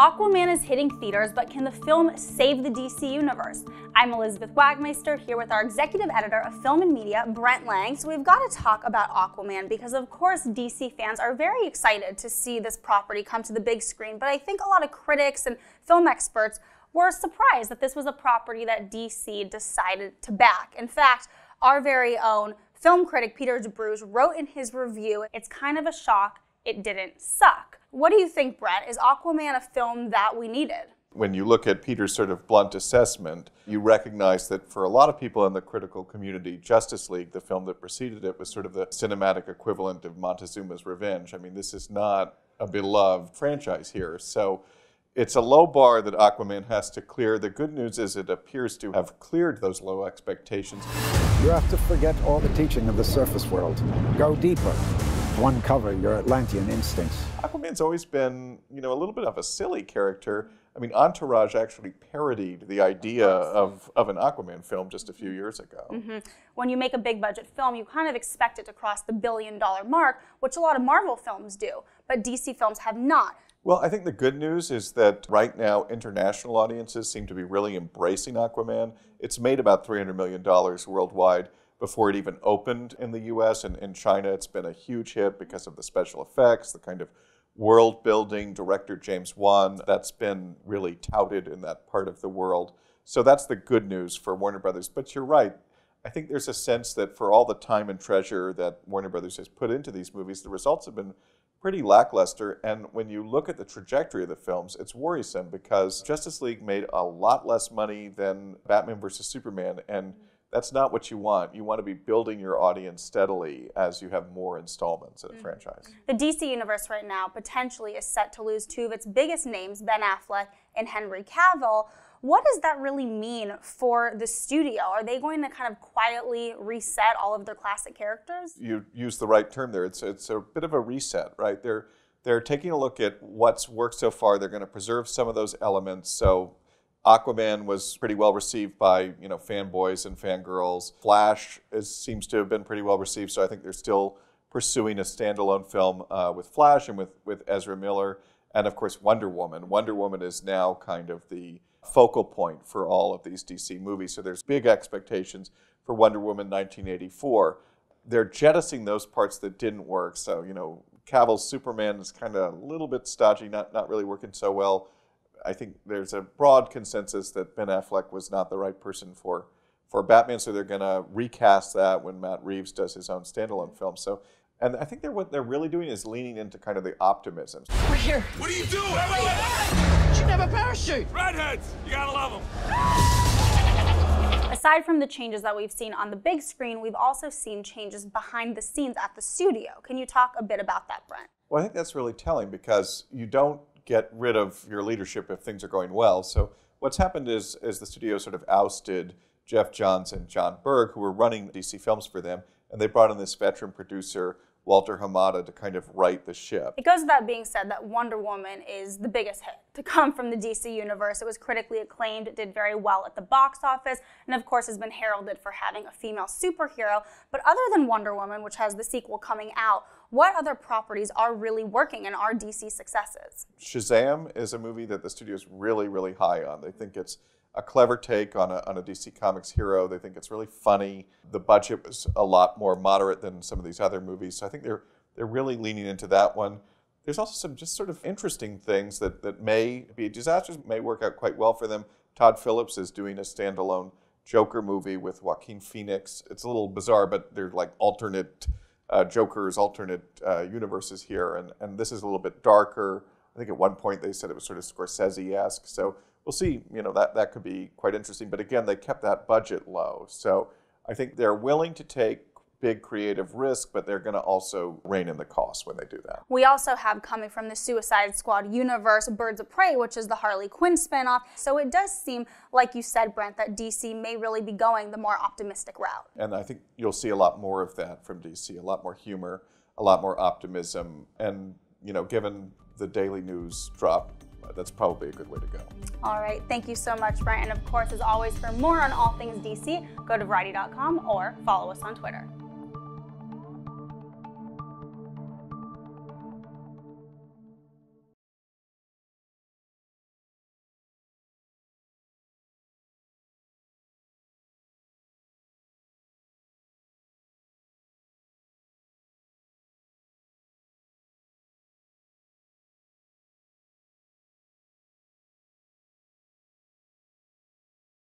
Aquaman is hitting theaters, but can the film save the DC universe? I'm Elizabeth Wagmeister here with our executive editor of film and media, Brent Lang. So we've got to talk about Aquaman because of course DC fans are very excited to see this property come to the big screen, but I think a lot of critics and film experts were surprised that this was a property that DC decided to back. In fact, our very own film critic Peter DeBruge wrote in his review, "It's kind of a shock it didn't suck." What do you think, Brett? Is Aquaman a film that we needed? When you look at Peter's sort of blunt assessment, you recognize that for a lot of people in the critical community, Justice League, the film that preceded it, was sort of the cinematic equivalent of Montezuma's Revenge. I mean, this is not a beloved franchise here. So it's a low bar that Aquaman has to clear. The good news is it appears to have cleared those low expectations. You have to forget all the teaching of the surface world. Go deeper. Uncover your Atlantean instincts. Aquaman's always been, a little bit of a silly character. I mean, Entourage actually parodied the idea of an Aquaman film just a few years ago. Mm-hmm. When you make a big budget film, you kind of expect it to cross the $1 billion mark, which a lot of Marvel films do, but DC films have not. Well, I think the good news is that right now international audiences seem to be really embracing Aquaman. It's made about $300 million worldwide before it even opened in the US, and in China it's been a huge hit because of the special effects, the kind of world building, director James Wan, that's been really touted in that part of the world. So that's the good news for Warner Brothers. But you're right, I think there's a sense that for all the time and treasure that Warner Brothers has put into these movies, the results have been pretty lackluster. And when you look at the trajectory of the films, it's worrisome because Justice League made a lot less money than Batman vs. Superman, and that's not what you want. You want to be building your audience steadily as you have more installments in a franchise. The DC universe right now potentially is set to lose two of its biggest names, Ben Affleck and Henry Cavill. What does that really mean for the studio? Are they going to kind of quietly reset all of their classic characters? You use the right term there. It's a bit of a reset, right? They're taking a look at what's worked so far. They're going to preserve some of those elements. So Aquaman was pretty well received by fanboys and fangirls. Flash seems to have been pretty well received, so I think they're still pursuing a standalone film with Flash and with Ezra Miller, and of course Wonder Woman. Wonder Woman is now kind of the focal point for all of these DC movies, so there's big expectations for Wonder Woman 1984. They're jettisoning those parts that didn't work, so Cavill's Superman is kind of a little bit stodgy, not really working so well. I think there's a broad consensus that Ben Affleck was not the right person for Batman, so they're going to recast that when Matt Reeves does his own standalone film. And I think what they're really doing is leaning into kind of the optimism. We're here. What are you doing? Wait. You should have a parachute. Redheads, you gotta love them. Aside from the changes that we've seen on the big screen, we've also seen changes behind the scenes at the studio. Can you talk a bit about that, Brent? Well, I think that's really telling because you don't get rid of your leadership if things are going well. So what's happened is the studio sort of ousted Jeff Johns and John Berg, who were running DC films for them, and they brought in this veteran producer, Walter Hamada, to kind of right the ship. It goes without being said that Wonder Woman is the biggest hit to come from the DC universe. It was critically acclaimed, it did very well at the box office, and of course has been heralded for having a female superhero. But other than Wonder Woman, which has the sequel coming out, what other properties are really working and are DC successes? Shazam is a movie that the studio's really, really high on. They think it's a clever take on a DC Comics hero. They think it's really funny. The budget was a lot more moderate than some of these other movies, so I think they're really leaning into that one. There's also some just sort of interesting things that may be disasters, may work out quite well for them. Todd Phillips is doing a standalone Joker movie with Joaquin Phoenix. It's a little bizarre, but they're like alternate Jokers, alternate universes here, and this is a little bit darker. I think at one point they said it was sort of Scorsese-esque, so we'll see, that could be quite interesting. But again, they kept that budget low. So I think they're willing to take big creative risk, but they're going to also rein in the costs when they do that. We also have, coming from the Suicide Squad universe, Birds of Prey, which is the Harley Quinn spinoff. So it does seem, like you said, Brent, that DC may really be going the more optimistic route. And I think you'll see a lot more of that from DC, a lot more humor, a lot more optimism. And, given the daily news drop, that's probably a good way to go. All right, thank you so much, Brent. And of course, as always, for more on all things DC, go to Variety.com or follow us on Twitter.